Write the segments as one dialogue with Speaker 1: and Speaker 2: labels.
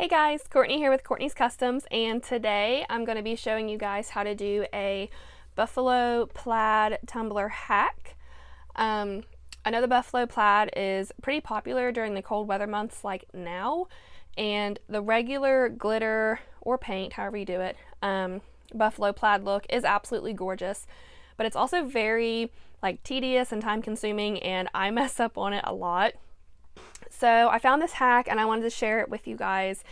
Speaker 1: Hey guys, Courtney here with Courtney's Customs, and today I'm going to be showing you guys how to do a buffalo plaid tumbler hack. I know the buffalo plaid is pretty popular during the cold weather months like now, and the regular glitter or paint, however you do it, buffalo plaid look is absolutely gorgeous, but it's also very tedious and time consuming, and I mess up on it a lot. So I found this hack and I wanted to share it with you guys.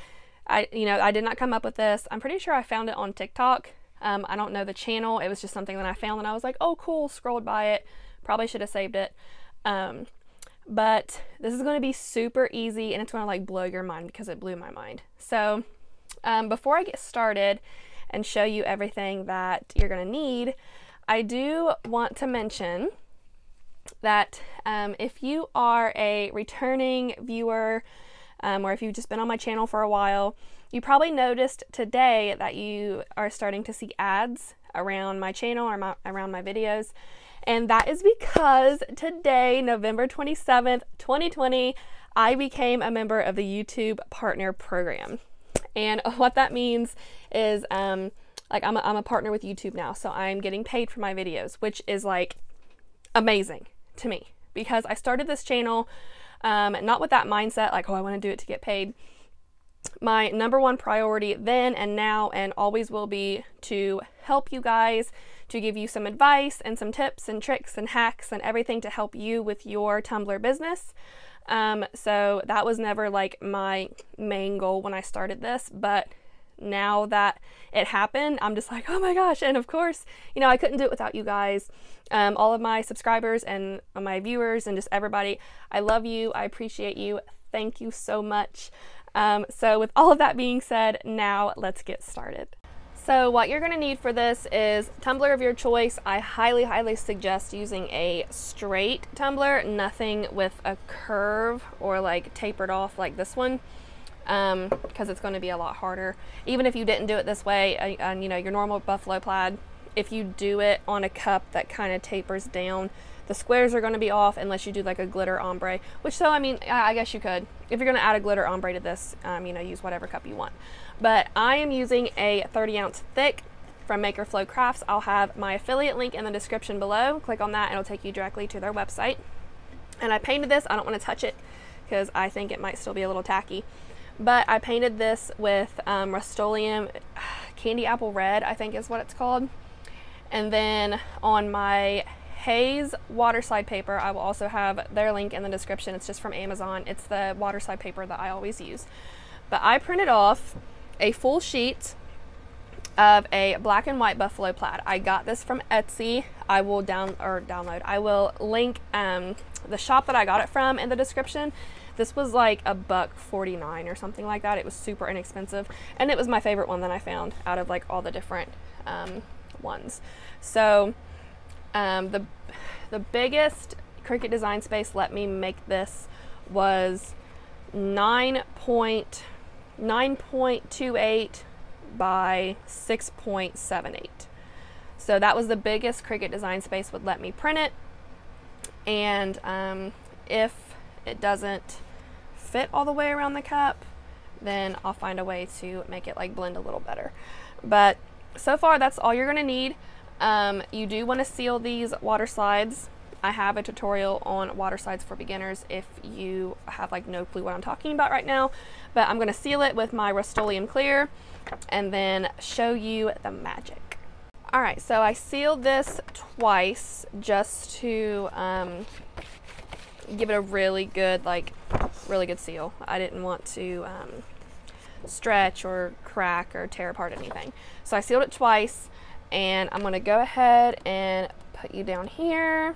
Speaker 1: I did not come up with this. I'm pretty sure I found it on TikTok. I don't know the channel. It was just something that I found and I was like, oh cool, scrolled by it. Probably should have saved it. But this is going to be super easy and it's going to blow your mind because it blew my mind. So before I get started and show you everything that you're going to need, I do want to mention that if you are a returning viewer or if you've just been on my channel for a while, you probably noticed today that you are starting to see ads around my channel or around my videos, and that is because today, November 27th, 2020, I became a member of the YouTube Partner Program. And what that means is I'm a partner with YouTube now, so I'm getting paid for my videos, which is amazing to me, because I started this channel not with that mindset oh, I want to do it to get paid. My number one priority then and now and always will be to help you guys, to give you some advice and some tips and tricks and hacks and everything to help you with your Tumblr business. So that was never my main goal when I started this, but now that it happened, I'm just oh my gosh. And of course, I couldn't do it without you guys, all of my subscribers and my viewers and just everybody. I love you. I appreciate you. Thank you so much. So with all of that being said, now let's get started. So what you're going to need for this is tumbler of your choice. I highly suggest using a straight tumbler, nothing with a curve or tapered off like this one. Because it's going to be a lot harder. Even if you didn't do it this way, and your normal buffalo plaid, if you do it on a cup that kind of tapers down, the squares are going to be off unless you do a glitter ombre, which so I guess you could. If you're going to add a glitter ombre to this, use whatever cup you want. But I am using a 30-ounce thick from Maker Flow Crafts. I'll have my affiliate link in the description below. Click on that and it'll take you directly to their website. And I painted this. I don't want to touch it because I think it might still be a little tacky. But I painted this with Rust-Oleum Candy Apple Red, I think is what it's called. And then on my Haze waterslide paper, I will also have their link in the description. It's just from Amazon. It's the waterslide paper that I always use. But I printed off a full sheet of a black and white buffalo plaid. I got this from Etsy. I will download. I will link the shop that I got it from in the description. This was $1.49 or something like that. It was super inexpensive, and it was my favorite one that I found out of all the different ones. So the biggest Cricut Design Space let me make this was 9.28 by 6.78. So that was the biggest Cricut Design Space would let me print it. And if it doesn't fit all the way around the cup, then I'll find a way to make it blend a little better. But so far that's all you're going to need. You do want to seal these water slides. I have a tutorial on water slides for beginners if you have no clue what I'm talking about right now, but I'm going to seal it with my Rust-Oleum clear and then show you the magic. Alright, so I sealed this twice just to give it a really good seal. I didn't want to stretch or crack or tear apart anything. So I sealed it twice, and I'm going to go ahead and put you down here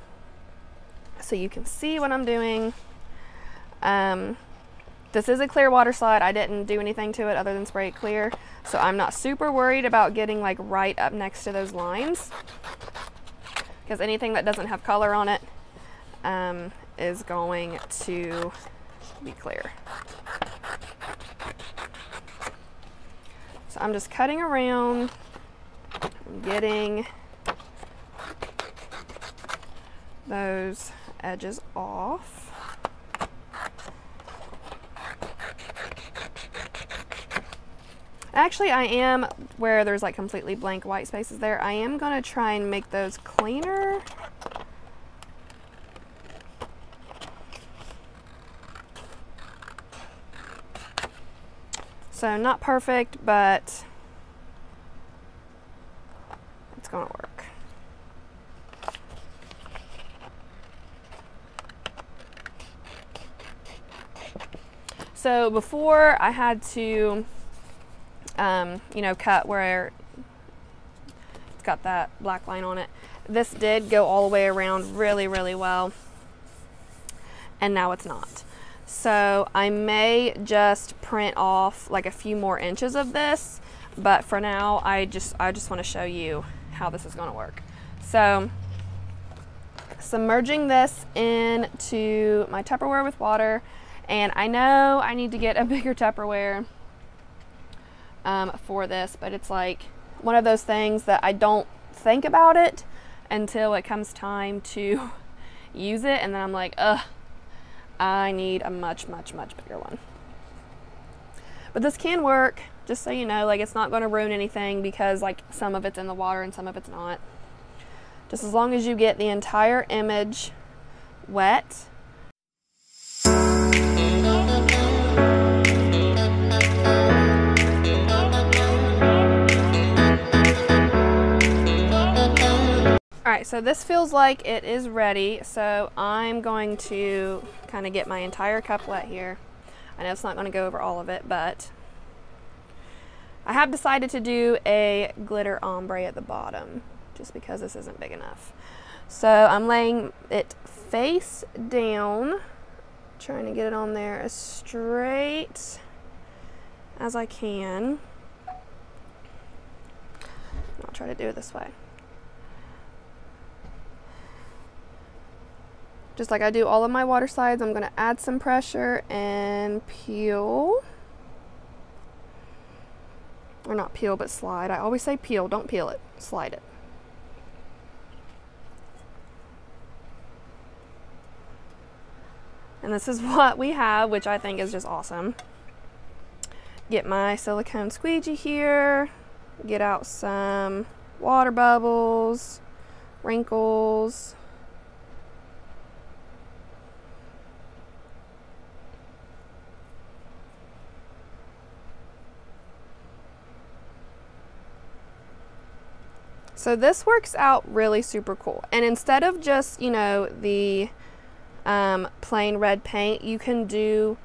Speaker 1: so you can see what I'm doing. This is a clear water slide. I didn't do anything to it other than spray it clear, so I'm not super worried about getting right up next to those lines, because anything that doesn't have color on it is going to be clear. So I'm just cutting around, getting those edges off. Actually, I am, where there's like completely blank white spaces there, I am gonna try and make those cleaner. So not perfect, but it's gonna work. So before I had to, you know, cut where it's got that black line on it. This did go all the way around really, really well, and now it's not. So I may just print off like a few more inches of this, but for now I just want to show you how this is going to work. So submerging this into my Tupperware with water, and I know I need to get a bigger Tupperware for this, but it's like one of those things that I don't think about it until it comes time to use it, and then I'm like, ugh, I need a much bigger one. But this can work, just so you know, like it's not going to ruin anything because like some of it's in the water and some of it's not. Just as long as you get the entire image wet. Alright, so this feels like it is ready, so I'm going to kind of get my entire cup wet here. I know it's not going to go over all of it, but I have decided to do a glitter ombre at the bottom, just because this isn't big enough. So I'm laying it face down, trying to get it on there as straight as I can. I'll try to do it this way. Just like I do all of my water slides, I'm going to add some pressure and peel. Or not peel, but slide. I always say peel, don't peel it, slide it. And this is what we have, which I think is just awesome. Get my silicone squeegee here, get out some water bubbles, wrinkles. So this works out really super cool. And instead of just, you know, the plain red paint, you can do,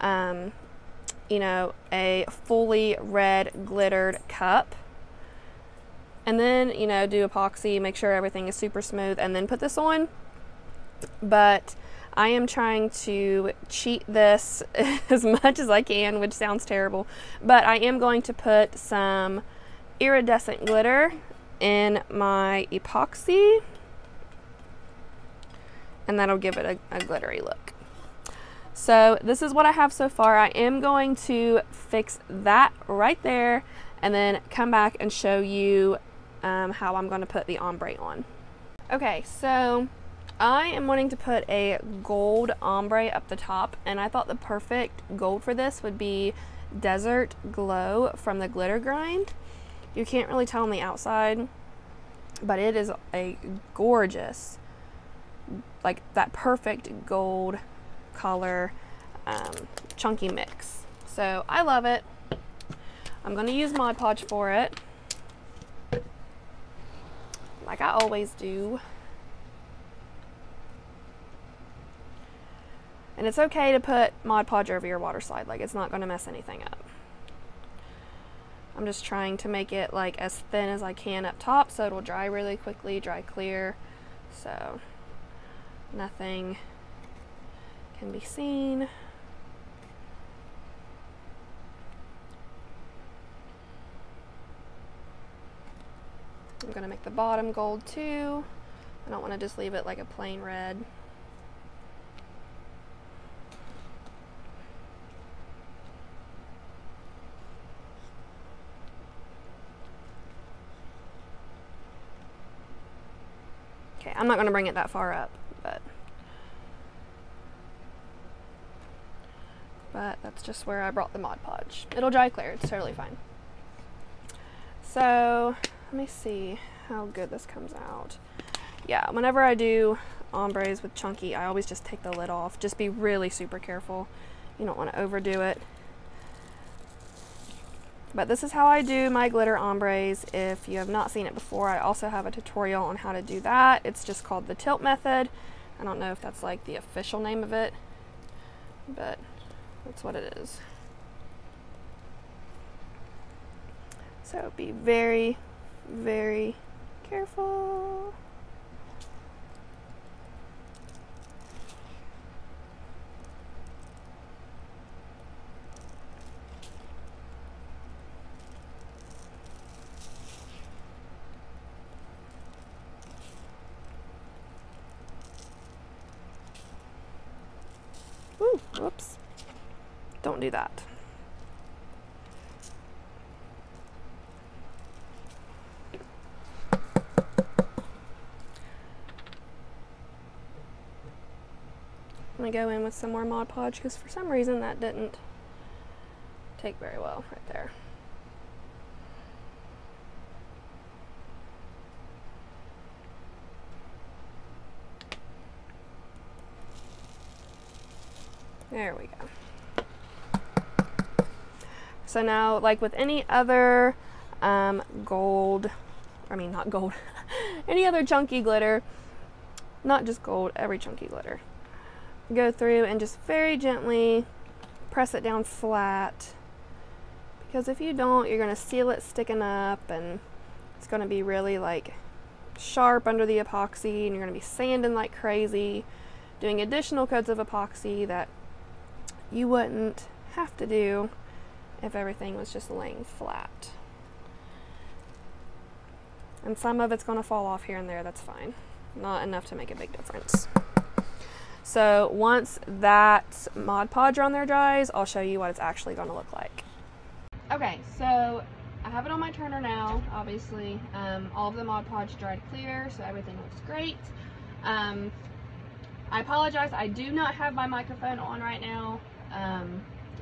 Speaker 1: you know, a fully red glittered cup. And then, you know, do epoxy, make sure everything is super smooth, and then put this on. But I am trying to cheat this as much as I can, which sounds terrible. But I am going to put some iridescent glitter in my epoxy, and that'll give it a glittery look. So this is what I have so far. I am going to fix that right there and then come back and show you how I'm going to put the ombre on. Okay, so I am wanting to put a gold ombre up the top, and I thought the perfect gold for this would be Desert Glow from the Glitter Grind. You can't really tell on the outside, but it is a gorgeous, like that perfect gold color, chunky mix. So I love it. I'm going to use Mod Podge for it, like I always do. And it's okay to put Mod Podge over your water slide, like it's not going to mess anything up. I'm just trying to make it like as thin as I can up top so it'll dry really quickly, dry clear, so nothing can be seen. I'm going to make the bottom gold too. I don't want to just leave it like a plain red. Okay, I'm not going to bring it that far up, but that's just where I brought the Mod Podge. It'll dry clear, it's totally fine. So let me see how good this comes out. Yeah, whenever I do ombres with chunky, I always just take the lid off. Just be really super careful. You don't want to overdo it. But this is how I do my glitter ombres. If you have not seen it before, I also have a tutorial on how to do that. It's just called the tilt method. I don't know if that's like the official name of it, but that's what it is. So be very, very careful. Ooh, whoops. Don't do that. I'm going to go in with some more Mod Podge because for some reason that didn't take very well right there. There we go. So now, like with any other gold, I mean not gold, any other chunky glitter, not just gold, every chunky glitter, go through and just very gently press it down flat, because if you don't, you're going to seal it sticking up and it's going to be really like sharp under the epoxy, and you're going to be sanding like crazy, doing additional coats of epoxy that you wouldn't have to do if everything was just laying flat. And some of it's going to fall off here and there, that's fine. Not enough to make a big difference. So once that Mod Podge on there dries, I'll show you what it's actually going to look like. Okay, so I have it on my turner now, obviously. All of the Mod Podge dried clear, so everything looks great. I apologize, I do not have my microphone on right now.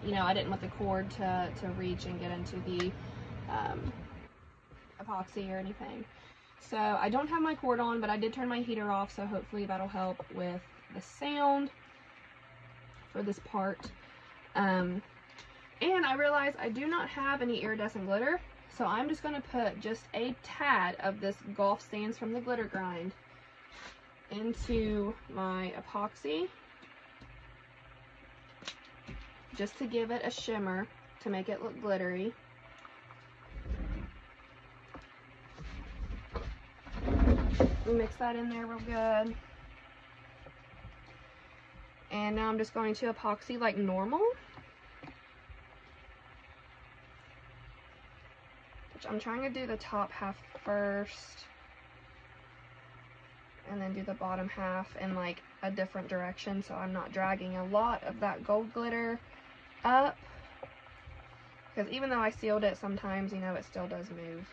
Speaker 1: You know, I didn't want the cord to reach and get into the epoxy or anything. So I don't have my cord on, but I did turn my heater off, so hopefully that'll help with the sound for this part. And I realized I do not have any iridescent glitter, so I'm just going to put just a tad of this Golf Sands from the Glitter Grind into my epoxy, just to give it a shimmer to make it look glittery. Mix that in there real good. And now I'm just going to epoxy like normal, which I'm trying to do the top half first and then do the bottom half in like a different direction, so I'm not dragging a lot of that gold glitter up, because even though I sealed it, sometimes, you know, it still does move.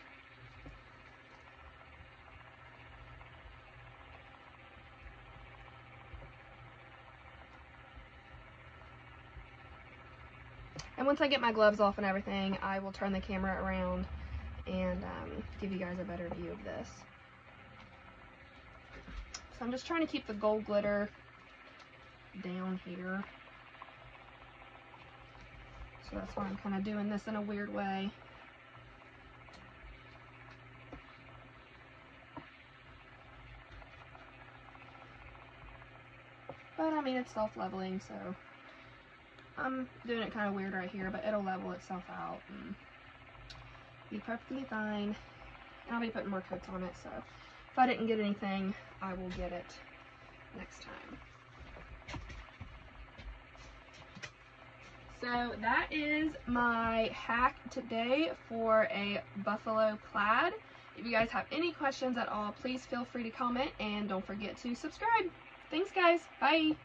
Speaker 1: And once I get my gloves off and everything, I will turn the camera around and give you guys a better view of this. So I'm just trying to keep the gold glitter down here. So that's why I'm kind of doing this in a weird way. But I mean, it's self-leveling, so I'm doing it kind of weird right here, but it'll level itself out and be perfectly fine. And I'll be putting more coats on it, so if I didn't get anything, I will get it next time. So that is my hack today for a buffalo plaid. If you guys have any questions at all, please feel free to comment, and don't forget to subscribe. Thanks guys, bye!